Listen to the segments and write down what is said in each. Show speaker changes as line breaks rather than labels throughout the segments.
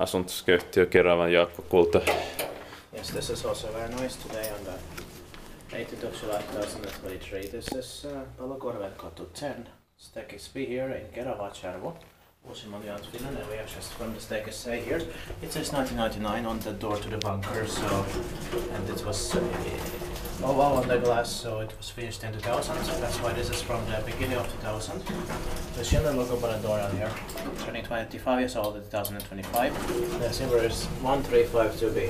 asuntoskeittiö Keravan Jaakko Kulta.
Yes, this is also very nice today on the 18th of July 2023. This is Palokorvenkatu 10. Stake is B here in Kerava, modernized, Finland, and we have just from the stake is say here. It says 1999 on the door to the bunker, so and it was all on the glass, so it was finished in 2000. So that's why this is from the beginning of 2000. The Schindler logo on the door on here, turning 25 years old in 2025. The silver is 1352B.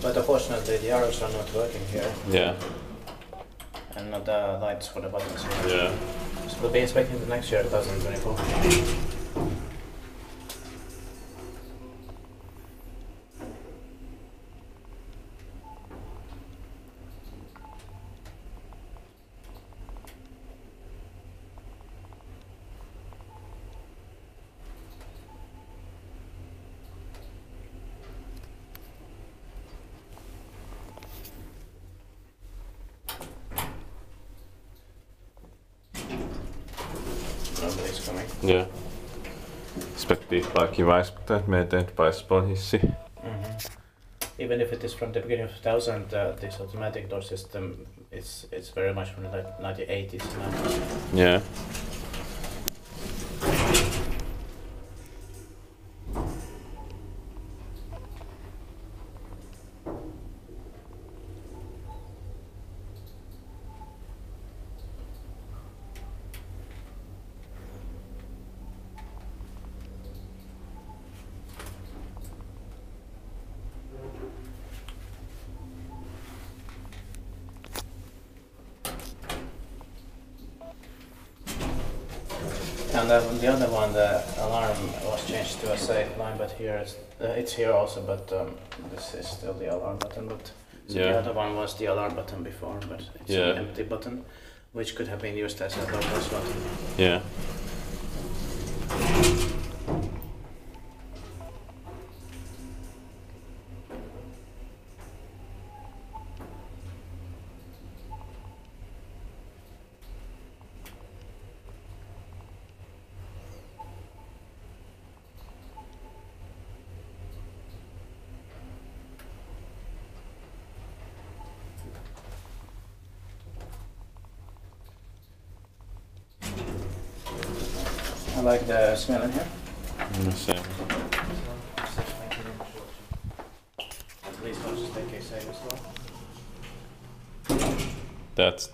But unfortunately the arrows are not working here.
Yeah.
And not the lights for the buttons here.
Yeah.
So we'll be expecting the next year, 2024. Nobody's coming.
Yeah. Expected like device maintained by hissi.
Even if it is from the beginning of 2000, this automatic door system it's very much from the 1980s now.
Yeah.
And the other one, the alarm was changed to a safe line, but here it's here also, but this is still the alarm button. But so
yeah.
The other one was the alarm button before, but it's an empty button, which could have been used as a purpose button.
Yeah.
I like the smell in here.
Same.
At least also staircase save as well.
That's